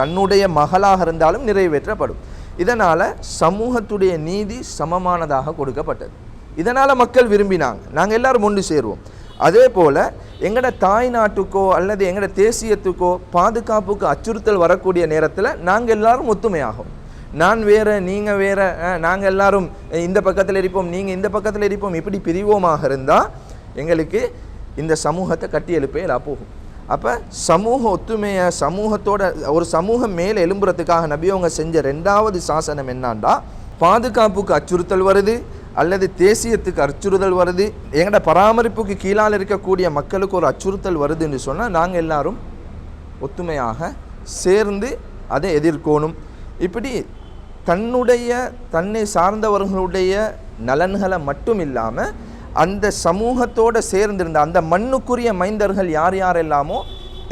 தன்னுடைய மகளாக இருந்தாலும் நிறைவேற்றப்படும். இதனால் சமூகத்துடைய நீதி சமமானதாக கொடுக்கப்பட்டது. இதனால் மக்கள் விரும்பினாங்க, நாங்கள் எல்லோரும் ஒன்று சேருவோம். அதே போல் எங்களோட தாய் நாட்டுக்கோ அல்லது எங்களோட தேசியத்துக்கோ பாதுகாப்புக்கு அச்சுறுத்தல் வரக்கூடிய நேரத்தில் நாங்கள் எல்லாரும் ஒத்துமையாகும். நான் வேறு நீங்கள் வேறு, நாங்கள் எல்லாரும் இந்த பக்கத்தில் இருப்போம் நீங்கள் இந்த பக்கத்தில் இருப்போம், இப்படி பிரிவோமாக இருந்தால் எங்களுக்கு இந்த சமூகத்தை கட்டி எழுப்ப போகும். அப்போ சமூக ஒத்துமையை சமூகத்தோட ஒரு சமூகம் மேலே எழும்புறதுக்காக நபி அவங்க செஞ்ச 2வது சாசனம் என்னான்டா, பாதுகாப்புக்கு அச்சுறுத்தல் வருது அல்லது தேசியத்துக்கு அச்சுறுத்தல் வருது, எங்களோட பராமரிப்புக்கு கீழால் இருக்கக்கூடிய மக்களுக்கு ஒரு அச்சுறுத்தல் வருதுன்னு சொன்னால் நாங்கள் எல்லாரும் ஒத்துமையாக சேர்ந்து அதை எதிர்க்கணும். இப்படி தன்னை சார்ந்தவர்களுடைய நலன்களை மட்டும் இல்லாமல் அந்த சமூகத்தோடு சேர்ந்திருந்த அந்த மண்ணுக்குரிய மைந்தர்கள் யார் யாரெல்லாமோ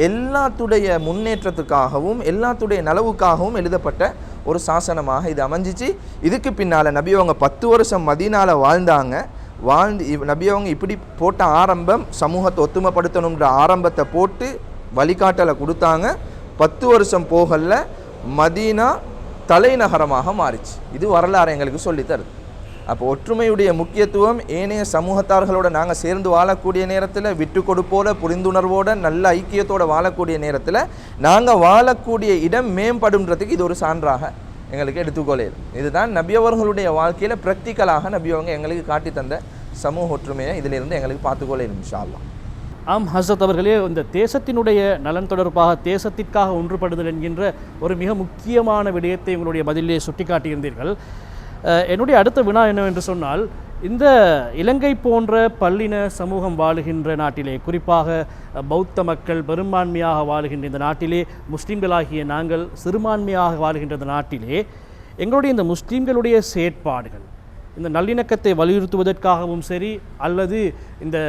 எல்லாத்துடைய முன்னேற்றத்துக்காகவும் எல்லாத்துடைய நலவுக்காகவும் எழுதப்பட்ட ஒரு சாசனமாக இது அமைஞ்சிச்சு. இதுக்கு பின்னால் நபி அவங்க 10 வருஷம் மதீனாவில் வாழ்ந்தாங்க. நபி அவங்க இப்படி போட்ட ஆரம்பம், சமூகத்தை ஒத்துமைப்படுத்தணுன்ற ஆரம்பத்தை போட்டு வழிகாட்டலை கொடுத்தாங்க. 10 வருஷம் போகல மதீனா தலைநகரமாக மாறிச்சு. இது வரலாறு எங்களுக்கு சொல்லித்தருது. அப்போ ஒற்றுமையுடைய முக்கியத்துவம் ஏனைய சமூகத்தார்களோட நாங்கள் சேர்ந்து வாழக்கூடிய நேரத்தில் விட்டு கொடுப்போட புரிந்துணர்வோட நல்ல ஐக்கியத்தோடு வாழக்கூடிய நேரத்தில் நாங்கள் வாழக்கூடிய இடம் மேம்படுன்றதுக்கு இது ஒரு சான்றாக எங்களுக்கு எடுத்துக்கொள்ளும். இதுதான் நபி அவர்களுடைய வாழ்க்கையில் ப்ராக்டிக்கலாக நபி அவங்க எங்களுக்கு காட்டி தந்த சமூக ஒற்றுமையை இதிலிருந்து எங்களுக்கு பார்த்துக்கொள்ளும் இன்ஷா அல்லாஹ். ஆம் ஹசரத் அவர்களே, இந்த தேசத்தினுடைய நலன் தொடர்பாக தேசத்திற்காக ஒன்றுபடுதல் என்கின்ற ஒரு மிக முக்கியமான விடயத்தை உங்களுடைய பதிலே சுட்டிக்காட்டியிருந்தீர்கள். என்னுடைய அடுத்த வினா என்னவென்று சொன்னால், இந்த இலங்கை போன்ற பல்லின சமூகம் வாழுகின்ற நாட்டிலே, குறிப்பாக பௌத்த மக்கள் பெரும்பான்மையாக வாழுகின்ற இந்த நாட்டிலே, முஸ்லீம்களாகிய நாங்கள் சிறுபான்மையாக வாழுகின்ற இந்த நாட்டிலே, எங்களுடைய இந்த முஸ்லீம்களுடைய செயற்பாடுகள் இந்த நல்லிணக்கத்தை வலியுறுத்துவதற்காகவும் சரி, அல்லது இந்த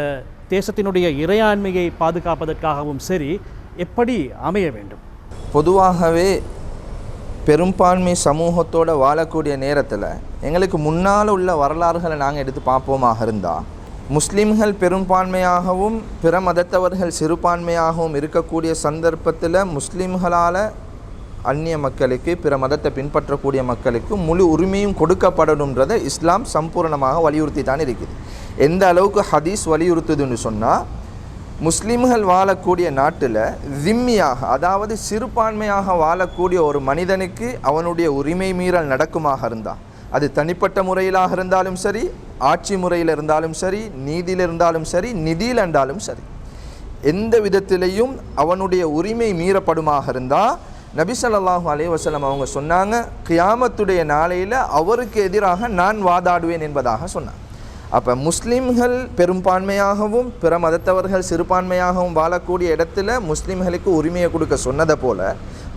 தேசத்தினுடைய இறையாண்மையை பாதுகாப்பதற்காகவும் சரி, எப்படி அமைய வேண்டும்? பொதுவாகவே பெரும்பான்மை சமூகத்தோடு வாழக்கூடிய நேரத்தில் எங்களுக்கு முன்னால் உள்ள வரலாறுகளை நாங்கள் எடுத்து பார்ப்போமாக இருந்தால், முஸ்லீம்கள் பெரும்பான்மையாகவும் பிற மதத்தவர்கள் சிறுபான்மையாகவும் இருக்கக்கூடிய சந்தர்ப்பத்தில் முஸ்லீம்களால் அந்நிய மக்களுக்கு, பிற மதத்தை பின்பற்றக்கூடிய மக்களுக்கு முழு உரிமையும் கொடுக்கப்படணுன்றதை இஸ்லாம் சம்பூர்ணமாக வலியுறுத்தி தான் இருக்குது. எந்த அளவுக்கு ஹதீஸ் வலியுறுத்துதுன்னு சொன்னால், முஸ்லீம்கள் வாழக்கூடிய நாட்டில் திம்மியாக, அதாவது சிறுபான்மையாக வாழக்கூடிய ஒரு மனிதனுக்கு அவனுடைய உரிமை மீறல் நடக்குமாக இருந்தால், அது தனிப்பட்ட முறையிலாக இருந்தாலும் சரி, ஆட்சி முறையில் இருந்தாலும் சரி, நீதியில் இருந்தாலும் சரி, நிதியில் இருந்தாலும் சரி, எந்த விதத்திலையும் அவனுடைய உரிமை மீறப்படுமாக இருந்தால் நபி ஸல்லல்லாஹு அலைஹி வஸல்லம் அவங்க சொன்னாங்க, கியாமத்துடைய நாளையில் அவருக்கு எதிராக நான் வாதாடுவேன் என்பதாக சொன்னாங்க. அப்போ முஸ்லீம்கள் பெரும்பான்மையாகவும் பிற மதத்தவர்கள் சிறுபான்மையாகவும் வாழக்கூடிய இடத்துல முஸ்லீம்களுக்கு உரிமையை கொடுக்க சொன்னதை போல,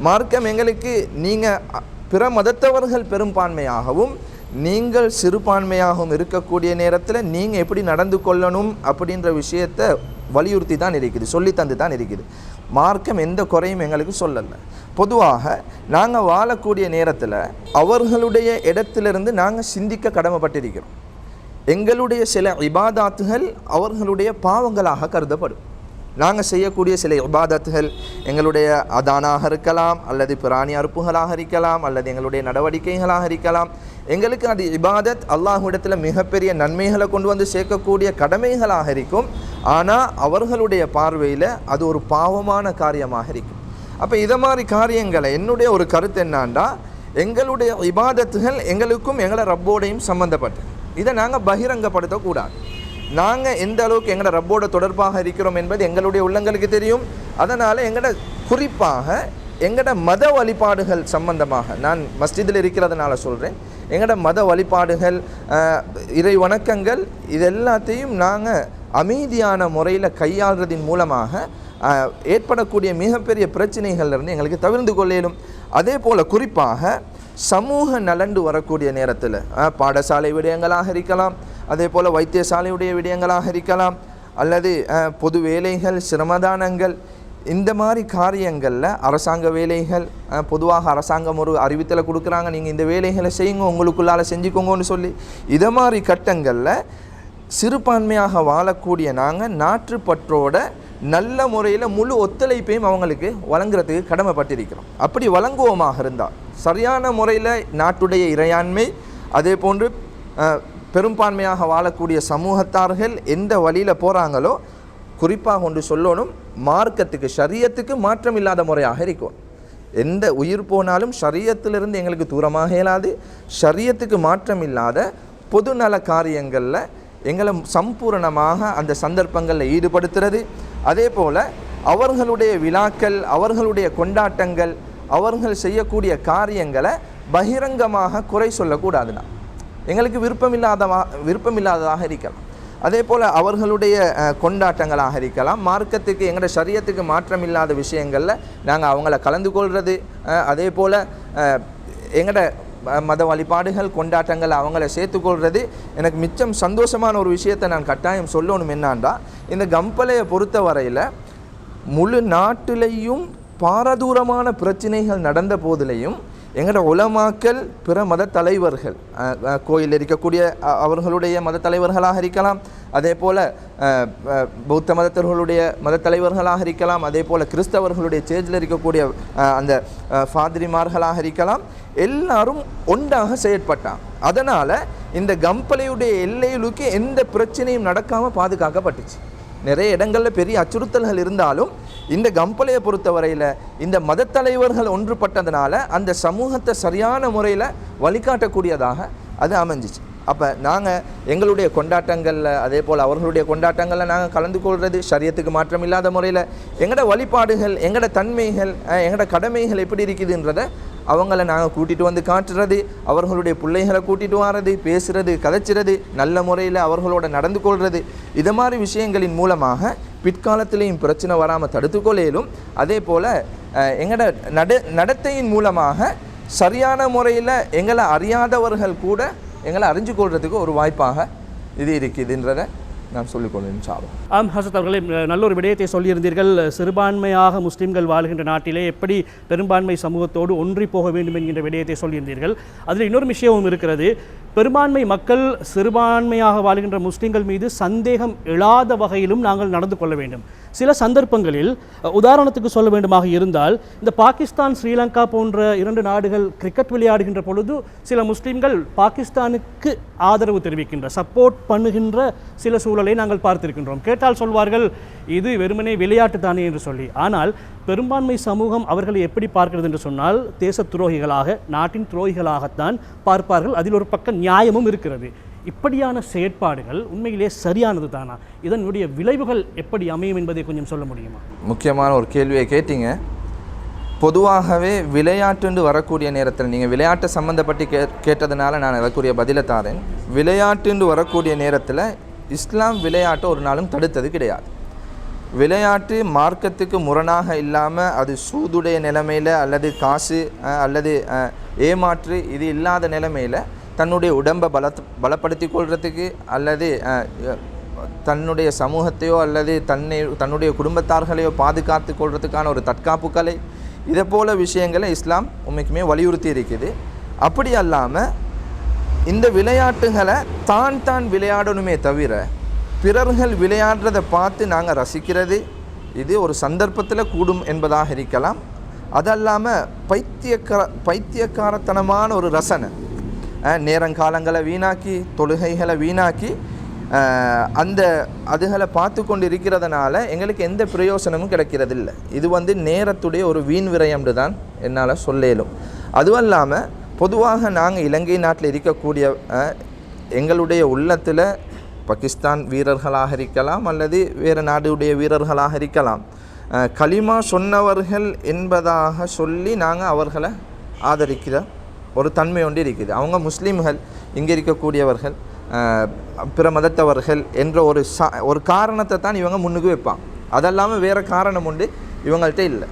மார்க்கம் எங்களுக்கு நீங்கள் பிற மதத்தவர்கள் பெரும்பான்மையாகவும் நீங்கள் சிறுபான்மையாகவும் இருக்கக்கூடிய நேரத்தில் நீங்கள் எப்படி நடந்து கொள்ளணும் அப்படின்ற விஷயத்தை வலியுறுத்தி தான் இருக்குது, சொல்லி தந்து தான் இருக்குது. மார்க்கம் எந்த குறையும் எங்களுக்கு சொல்லலை. பொதுவாக நாங்கள் வாழக்கூடிய நேரத்தில் அவர்களுடைய இடத்திலிருந்து நாங்கள் சிந்திக்க கடமைப்பட்டிருக்கிறோம். எங்களுடைய சில இபாதாத்துகள் அவர்களுடைய பாவங்களாக கருதப்படும். நாங்கள் செய்யக்கூடிய சில இபாதத்துகள் எங்களுடைய அதானாக இருக்கலாம், அல்லது பிராணி அறுப்புகளாக இருக்கலாம், அல்லது எங்களுடைய நடவடிக்கைகளாக இருக்கலாம். எங்களுக்கு அது இபாதத் அல்லாஹ்விடத்தில் மிகப்பெரிய நன்மைகளை கொண்டு வந்து சேர்க்கக்கூடிய கடமைகளாக இருக்கும். ஆனால் அவர்களுடைய பார்வையில் அது ஒரு பாவமான காரியமாக இருக்கும். அப்போ இதை மாதிரி காரியங்களை என்னுடைய ஒரு கருத்து என்னான்டா, எங்களுடைய இபாதத்துகள் எங்களுக்கும் எங்களை ரப்போடையும் சம்மந்தப்பட்டது. இதை நாங்கள் பகிரங்கப்படுத்தக்கூடாது. நாங்கள் எந்த அளவுக்கு எங்களோட ரப்போட தொடர்பாக இருக்கிறோம் என்பது எங்களுடைய உள்ளங்களுக்கு தெரியும். அதனால் எங்களோட குறிப்பாக எங்களோட மத வழிபாடுகள் சம்பந்தமாக, நான் மஸ்ஜிதில் இருக்கிறதுனால சொல்கிறேன், எங்களோட மத வழிபாடுகள், இறை வணக்கங்கள், இது எல்லாத்தையும் நாங்கள் அமைதியான முறையில் கையாளுறதின் மூலமாக ஏற்படக்கூடிய மிகப்பெரிய பிரச்சனைகள்லேருந்து எங்களுக்கு தவிர்த்து கொள்ளையிலும். அதே போல் குறிப்பாக சமூக நலண்டு வரக்கூடிய நேரத்தில் பாடசாலை விடயங்களாக இருக்கலாம், அதே போல் வைத்தியசாலையுடைய விடயங்களாக இருக்கலாம், அல்லது பொது வேலைகள், சிரமதானங்கள், இந்த மாதிரி காரியங்களில் அரசாங்க வேலைகள், பொதுவாக அரசாங்கம் ஒரு அறிவித்தலை கொடுக்குறாங்க, நீங்கள் இந்த வேலைகளை செய்யுங்க, உங்களுக்குள்ளால் செஞ்சுக்கோங்கன்னு சொல்லி, இதை மாதிரி கட்டங்களில் சிறுபான்மையாக வாழக்கூடிய நாங்கள் நாட்டுப்பற்றோட நல்ல முறையில் முழு ஒத்துழைப்பையும் அவங்களுக்கு வழங்குறதுக்கு கடமைப்பட்டிருக்கிறோம். அப்படி வழங்குவோமாக இருந்தால் சரியான முறையில் நாட்டுடைய இறையாண்மை, அதே போன்று பெரும்பான்மையாக வாழக்கூடிய சமூகத்தார்கள் எந்த வழியில் போகிறாங்களோ, குறிப்பாக ஒன்று சொல்லணும், மார்க்கத்துக்கு ஷரியத்துக்கு மாற்றம் இல்லாத முறையாக இருக்கும். எந்த உயிர் போனாலும் ஷரியத்திலிருந்து எங்களுக்கு தூரமாக இயலாது. ஷரியத்துக்கு மாற்றம் இல்லாத பொதுநல காரியங்களில் எங்களை சம்பூரணமாக அந்த சந்தர்ப்பங்களில் ஈடுபடுத்துறது. அதே போல் அவர்களுடைய விழாக்கள், அவர்களுடைய கொண்டாட்டங்கள், அவர்கள் செய்யக்கூடிய காரியங்களை பகிரங்கமாக குறை சொல்லக்கூடாதுன்னா எங்களுக்கு விருப்பமில்லாததாக இருக்கலாம். அதே போல் அவர்களுடைய கொண்டாட்டங்களாக இருக்கலாம், மார்க்கத்துக்கு எங்களோட ஷரியத்துக்கு மாற்றம் இல்லாத விஷயங்களில் நாங்கள் அவங்கள கலந்து கொள்வது, அதே போல் எங்களோட மத வழிபாடுகள், கொண்டாட்டங்கள் அவங்கள சேர்த்துக்கொள்வது. எனக்கு மிச்சம் சந்தோஷமான ஒரு விஷயத்தை நான் கட்டாயம் சொல்லணும். என்னான்டா, இந்த கம்பளையை பொறுத்த வரையில் முழு நாட்டிலையும் பாரதூரமான பிரச்சனைகள் நடந்த போதிலையும் எங்களோட உலமாக்கள், பிற மத தலைவர்கள், கோயில் இருக்கக்கூடிய அவர்களுடைய மத தலைவர்களாக இருக்கலாம், அதே போல் பௌத்த மதத்தவர்களுடைய மத தலைவர்களாக இருக்கலாம், அதே போல் கிறிஸ்தவர்களுடைய சேர்ச்சில் இருக்கக்கூடிய அந்த ஃபாதிரிமார்களாக இருக்கலாம், எல்லாரும் ஒன்றாக செயற்பட்டாங்க. அதனால் இந்த கம்பளையுடைய எல்லையிலுக்கு எந்த பிரச்சனையும் நடக்காமல் பாதுகாக்கப்பட்டுச்சு. நிறைய இடங்களில் பெரிய அச்சுறுத்தல்கள் இருந்தாலும் இந்த கம்பளையை பொறுத்தவரையில் இந்த மத தலைவர்கள் ஒன்றுபட்டதுனால அந்த சமூகத்தை சரியான முறையில் வழிகாட்டக்கூடியதாக அது அமைஞ்சிச்சு. அப்போ நாங்கள் எங்களுடைய கொண்டாட்டங்களில் அதே போல் அவர்களுடைய கொண்டாட்டங்களில் நாங்கள் கலந்து கொள்வது ஷரியத்துக்கு மாற்றம் இல்லாத முறையில் எங்களோட வழிபாடுகள், எங்களோட தன்மைகள், எங்களோட கடமைகள் எப்படி இருக்குதுன்றதை அவங்கள நாங்கள் கூட்டிகிட்டு வந்து காட்டுறது, அவர்களுடைய பிள்ளைகளை கூட்டிகிட்டு வர்றது, பேசுகிறது, கதைச்சிறது, நல்ல முறையில் அவர்களோட நடந்து கொள்வது, இது மாதிரி விஷயங்களின் மூலமாக பிற்காலத்திலையும் பிரச்சனை வராமல் தடுத்துக்கொள்ளையிலும். அதே போல் எங்களோட நடத்தையின் மூலமாக சரியான முறையில் எங்களை அறியாதவர்கள் கூட எங்களை அறிஞ்சு கொள்றதுக்கு ஒரு வாய்ப்பாக இது இருக்குதுன்றதை நான் சொல்லிக்கொள்வேன். ஆம் ஹசரத் அவர்களே, நல்ல ஒரு விடயத்தை சொல்லியிருந்தீர்கள். சிறுபான்மையாக முஸ்லீம்கள் வாழ்கின்ற நாட்டிலே எப்படி பெரும்பான்மை சமூகத்தோடு ஒன்றி போக வேண்டும் என்கின்ற விடயத்தை சொல்லியிருந்தீர்கள். அதில் இன்னொரு விஷயமும் இருக்கிறது. பெரும்பான்மை மக்கள் சிறுபான்மையாக வாழ்கின்ற முஸ்லீம்கள் மீது சந்தேகம் எழாத வகையிலும் நாங்கள் நடந்து கொள்ள வேண்டும். சில சந்தர்ப்பங்களில் உதாரணத்துக்கு சொல்ல வேண்டுமாக இருந்தால், இந்த பாகிஸ்தான் ஸ்ரீலங்கா போன்ற 2 நாடுகள் கிரிக்கெட் விளையாடுகின்ற பொழுது சில முஸ்லீம்கள் பாகிஸ்தானுக்கு ஆதரவு தெரிவிக்கின்ற, சப்போர்ட் பண்ணுகின்ற சில சூழலை நாங்கள் பார்த்திருக்கின்றோம். கேட்டால் சொல்வார்கள், இது வெறுமனே விளையாட்டு தானே என்று சொல்லி. ஆனால் பெரும்பான்மை சமூகம் அவர்களை எப்படி பார்க்கிறது என்று சொன்னால், தேச துரோகிகளாக, நாட்டின் துரோகிகளாகத்தான் பார்ப்பார்கள். அதில் ஒரு பக்கம் நியாயமும் இருக்கிறது. இப்படியான செயற்பாடுகள் உண்மையிலே சரியானது தானா? இதனுடைய விளைவுகள் எப்படி அமையும் என்பதை கொஞ்சம் சொல்ல முடியுமா? முக்கியமான ஒரு கேள்வியை கேட்டீங்க. பொதுவாகவே விளையாட்டுன்னு வரக்கூடிய நேரத்தில், நீங்கள் விளையாட்டை சம்மந்தப்பட்டு கேட்டதுனால நான் அதற்குரிய பதிலை தாரேன். விளையாட்டுன்னு வரக்கூடிய நேரத்தில் இஸ்லாம் விளையாட்டை ஒரு நாளும் தடுத்தது கிடையாது. விளையாட்டு மார்க்கத்துக்கு முரணாக இல்லாமல் அது சூதுடைய நிலைமையில் அல்லது காசு அல்லது ஏமாற்று இது இல்லாத நிலைமையில் தன்னுடைய உடம்பை பலப்படுத்தி கொள்றதுக்கு அல்லது தன்னுடைய சமூகத்தையோ அல்லது தன்னுடைய குடும்பத்தார்களையோ பாதுகாத்து கொள்றதுக்கான ஒரு தற்காப்பு கலை, இதை போல விஷயங்களை இஸ்லாம் உண்மைக்குமே வலியுறுத்தி இருக்குது. அப்படி அல்லாமல் இந்த விளையாட்டுகளை தான் விளையாடணுமே தவிர பிறர்கள் விளையாடுறதை பார்த்து நாங்கள் ரசிக்கிறது இது ஒரு சந்தர்ப்பத்தில் கூடும் என்பதாக இருக்கலாம். அதல்லாமல் பைத்தியக்காரத்தனமான ஒரு ரசனை, நேரங்காலங்களை வீணாக்கி தொழுகைகளை வீணாக்கி அதுகளை பார்த்து கொண்டு இருக்கிறதுனால எங்களுக்கு எந்த பிரயோசனமும் கிடைக்கிறதில்லை. இது நேரத்துடைய ஒரு வீண் விரயம்னு தான் என்னால் சொல்லேலும். அதுவும் இல்லாமல் பொதுவாக நாங்கள் இலங்கை நாட்டில் இருக்கக்கூடிய எங்களுடைய உள்ளத்தில் பாகிஸ்தான் வீரர்களாக இருக்கலாம் அல்லது வேறு நாடுடைய வீரர்களாக இருக்கலாம், கலிமா சொன்னவர்கள் என்பதாக சொல்லி நாங்கள் அவர்களை ஆதரிக்கிற ஒரு தன்மை ஒன்று இருக்குது. அவங்க முஸ்லீம்கள், இங்கே இருக்கக்கூடியவர்கள் பிற மதத்தவர்கள் என்ற ஒரு காரணத்தை தான் இவங்க முன்னுக்கு வைப்பாங்க. அதெல்லாமல் வேறு காரணம் உண்டு இவங்கள்ட்ட இல்லை.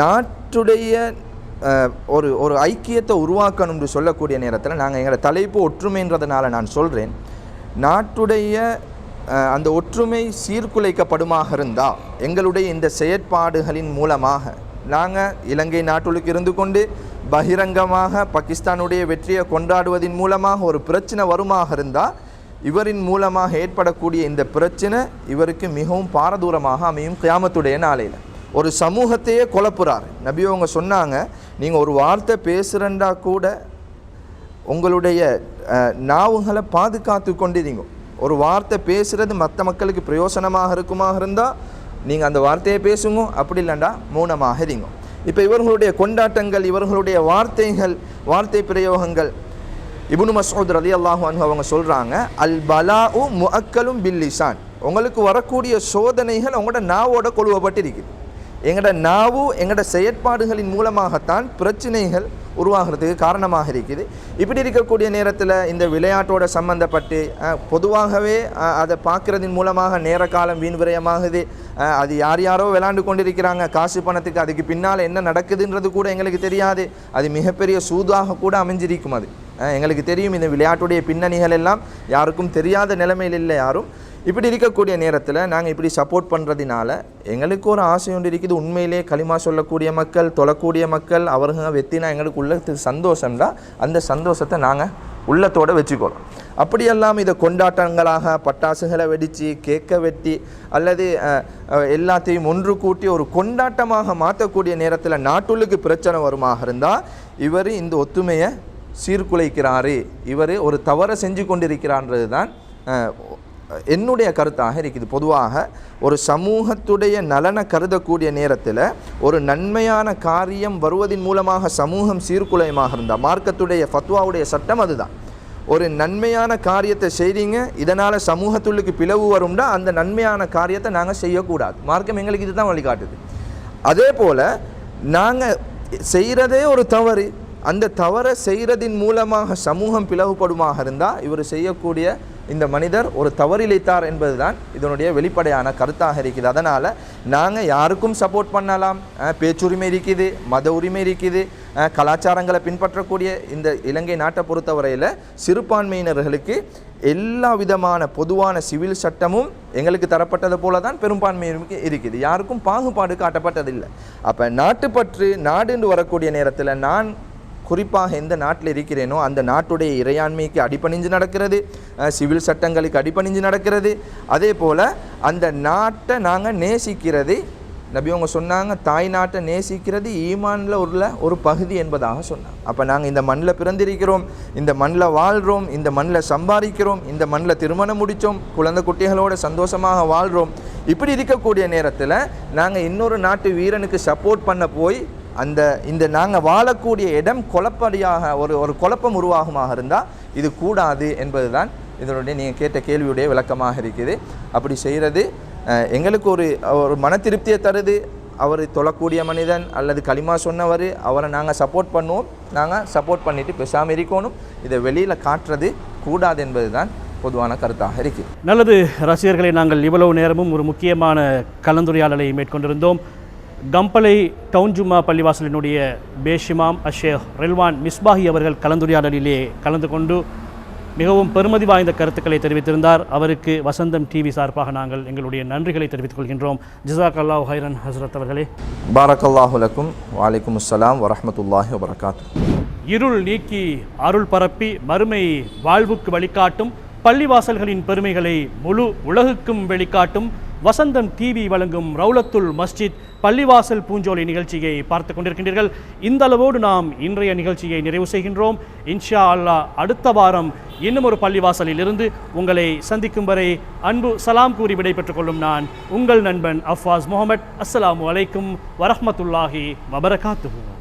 நாட்டுடைய ஒரு ஐக்கியத்தை உருவாக்கணும்னு சொல்லக்கூடிய நேரத்தில் நாங்கள் எங்களோட தலைப்பு ஒற்றுமைன்றதுனால நான் சொல்கிறேன், நாட்டுடைய அந்த ஒற்றுமை சீர்குலைக்கப்படுமாக இருந்தால் எங்களுடைய இந்த செயற்பாடுகளின் மூலமாக நாங்கள் இலங்கை நாட்டுக்கு இருந்து கொண்டு பகிரங்கமாக பாகிஸ்தானுடைய வெற்றியை கொண்டாடுவதன் மூலமாக ஒரு பிரச்சனை வருமாக இருந்தால் இவரின் மூலமாக ஏற்படக்கூடிய இந்த பிரச்சனை இவருக்கு மிகவும் பாரதூரமாக அமையும் கியாமத்துடைய நாளையில். ஒரு சமூகத்தையே குழப்புறார். நபி அவங்க சொன்னாங்க, நீங்கள் ஒரு வார்த்தை பேசுகிறண்டா கூட உங்களுடைய நாவுகளை பாதுகாத்து கொண்டிருங்க. ஒரு வார்த்தை பேசுகிறது மற்ற மக்களுக்கு பிரயோசனமாக இருக்குமாக இருந்தால் நீங்கள் அந்த வார்த்தையை பேசுங்க, அப்படி இல்லைண்டா மௌனமாக இருங்க. இப்போ இவர்களுடைய கொண்டாட்டங்கள், இவர்களுடைய வார்த்தை பிரயோகங்கள், இப்னு மஸ்ஊத் ரலியல்லாஹு அன்ஹு அவங்க சொல்கிறாங்க, அல் பலாஉ முஅக்கலும் பில் லிசான், உங்களுக்கு வரக்கூடிய சோதனைகள் உங்களோட நாவோட கொழுவப்பட்டிருக்குது. எங்களோட நாவு எங்களோட செயற்பாடுகளின் மூலமாகத்தான் பிரச்சனைகள் உருவாகிறதுக்கு காரணமாக இருக்குது. இப்படி இருக்கக்கூடிய நேரத்தில் இந்த விளையாட்டோட சம்பந்தப்பட்டு பொதுவாகவே அதை பார்க்குறதின் மூலமாக நேர காலம் வீண் விரயமாகுது. அது யாரோ விளையாண்டு கொண்டிருக்கிறாங்க காசு பணத்துக்கு, அதுக்கு பின்னால் என்ன நடக்குதுன்றது கூட எங்களுக்கு தெரியாது. அது மிகப்பெரிய சூதாக கூட அமைஞ்சிருக்கும். அது எங்களுக்கு தெரியும். இந்த விளையாட்டுடைய பின்னணிகள் எல்லாம் யாருக்கும் தெரியாத நிலைமையில் இல்லை யாரும். இப்படி இருக்கக்கூடிய நேரத்தில் நாங்கள் இப்படி சப்போர்ட் பண்ணுறதுனால எங்களுக்கு ஒரு ஆசை ஒன்று இருக்குது. உண்மையிலே களிமா சொல்லக்கூடிய மக்கள், தொழக்கூடிய மக்கள், அவர்கள் வெத்தினா எங்களுக்கு உள்ளத்துக்கு சந்தோஷம்டா, அந்த சந்தோஷத்தை நாங்கள் உள்ளத்தோடு வச்சுக்கொள்ளும். அப்படியெல்லாம் இதை கொண்டாட்டங்களாக பட்டாசுகளை வெடித்து கேக்கை வெட்டி அல்லது எல்லாத்தையும் ஒன்று கூட்டி ஒரு கொண்டாட்டமாக மாற்றக்கூடிய நேரத்தில் நாட்டுள்ளுக்கு பிரச்சனை வருமாக இருந்தால் இவர் இந்த ஒத்துமையை சீர்குலைக்கிறாரு, இவர் ஒரு தவறை செஞ்சு கொண்டிருக்கிறான்றது தான் என்னுடைய கருத்தாக இருக்குது. பொதுவாக ஒரு சமூகத்துடைய நலனை கருதக்கூடிய நேரத்தில் ஒரு நன்மையான காரியம் வருவதன் மூலமாக சமூகம் சீர்குலையமாக இருந்தால் மார்க்கத்துடைய ஃபத்வாவுடைய சட்டம் அதுதான். ஒரு நன்மையான காரியத்தை செய்றீங்க, இதனால் சமூகத்துள்ளுக்கு பிளவு வரும்னா அந்த நன்மையான காரியத்தை நாங்கள் செய்யக்கூடாது. மார்க்கம் எங்களுக்கு இது தான் வழிகாட்டுது. அதே போல் நாங்கள் செய்கிறதே ஒரு தவறு, அந்த தவறை செய்கிறதின் மூலமாக சமூகம் பிளவுபடுமாக இருந்தால் இவர் செய்யக்கூடிய இந்த மனிதர் ஒரு தவறிழைத்தார் என்பது தான் இதனுடைய வெளிப்படையான கருத்தாக இருக்குது. அதனால் நாங்கள் யாருக்கும் சப்போர்ட் பண்ணலாம், பேச்சுரிமை இருக்குது, மத உரிமை இருக்குது, கலாச்சாரங்களை பின்பற்றக்கூடிய இந்த இலங்கை நாட்டை பொறுத்தவரையில் சிறுபான்மையினர்களுக்கு எல்லா விதமான பொதுவான சிவில் சட்டமும் எங்களுக்கு தரப்பட்டது போல தான் பெரும்பான்மையினருக்கு இருக்குது. யாருக்கும் பாகுபாடு காட்டப்பட்டதில்லை. அப்போ நாட்டுப்பற்று நாடுன்னு வரக்கூடிய நேரத்தில் நான் குறிப்பாக எந்த நாட்டில் இருக்கிறேனோ அந்த நாட்டுடைய இறையாண்மைக்கு அடிபணிஞ்சு நடக்கிறது, சிவில் சட்டங்களுக்கு அடிபணிஞ்சு நடக்கிறது. அதே போல் அந்த நாட்டை நாங்கள் நேசிக்கிறது, நபி அவங்க சொன்னாங்க தாய் நாட்டை நேசிக்கிறது ஈமானில் உள்ள ஒரு பகுதி என்பதாக சொன்னாங்க. அப்போ நாங்கள் இந்த மண்ணில் பிறந்திருக்கிறோம், இந்த மண்ணில் வாழ்கிறோம், இந்த மண்ணில் சம்பாதிக்கிறோம், இந்த மண்ணில் திருமணம் முடித்தோம், குழந்தை குட்டிகளோடு சந்தோஷமாக வாழ்கிறோம். இப்படி இருக்கக்கூடிய நேரத்தில் நாங்கள் இன்னொரு நாட்டு வீரனுக்கு சப்போர்ட் பண்ண போய் இந்த நாங்கள் வாழக்கூடிய இடம் குழப்படியாக ஒரு குழப்பம் உருவாகமாக இருந்தால் இது கூடாது என்பது தான் இதனுடைய நீங்கள் கேட்ட கேள்வியுடைய விளக்கமாக இருக்குது. அப்படி செய்கிறது எங்களுக்கு ஒரு மன திருப்தியை தருது. அவர் தொழக்கூடிய மனிதன் அல்லது களிமா சொன்னவர், அவரை நாங்கள் சப்போர்ட் பண்ணுவோம், நாங்கள் சப்போர்ட் பண்ணிவிட்டு பேசாமல் இருக்கணும். இதை வெளியில் காட்டுறது கூடாது என்பது தான் பொதுவான கருத்தாக இருக்குது. நல்லது ரசிகர்களை, நாங்கள் இவ்வளவு நேரமும் ஒரு முக்கியமான கலந்துரையாடலை மேற்கொண்டிருந்தோம். கம்பளை டவுன் ஜும்மா பள்ளிவாசலினுடைய பேஷிமாம் அஷேக் ரில்வான் மிஸ்பாஹி அவர்கள் கலந்துரையாடலிலே கலந்து கொண்டு மிகவும் பெருமதி வாய்ந்த கருத்துக்களை தெரிவித்திருந்தார். அவருக்கு வசந்தம் டிவி சார்பாக நாங்கள் எங்களுடைய நன்றிகளை தெரிவித்துக் கொள்கின்றோம். ஜஸாக்கல்லாஹு ஹைரன் ஹஸ்ரத் அவர்களே. பாரக்கல்லாஹு லக்கும். வலைக்கும் அஸ்ஸலாம் வரஹ்மத்துல்லாஹி வபரகாத்துஹு. இருள் நீக்கி அருள் பரப்பி மறுமை வாழ்வுக்கு வழிகாட்டும் பள்ளிவாசல்களின் பெருமைகளை முழு உலகுக்கும் வெளிக்காட்டும் வசந்தம் டிவி வழங்கும் ரவுலத்துல் மஸ்ஜித் பள்ளிவாசல் பூஞ்சோலை நிகழ்ச்சியை பார்த்து கொண்டிருக்கின்றீர்கள். இந்த அளவோடு நாம் இன்றைய நிகழ்ச்சியை நிறைவு செய்கின்றோம். இன்ஷா அல்லாஹ் அடுத்த வாரம் இன்னும் ஒரு பள்ளிவாசலில் இருந்து உங்களை சந்திக்கும் வரை அன்பு சலாம் கூறி விடைபெற்றுக் கொள்ளும் நான் உங்கள் நண்பன் அஃபாஸ் முகமது. அஸ்ஸலாமு அலைக்கும் வரஹ்மத்துல்லாஹி வபரகாத்துஹு.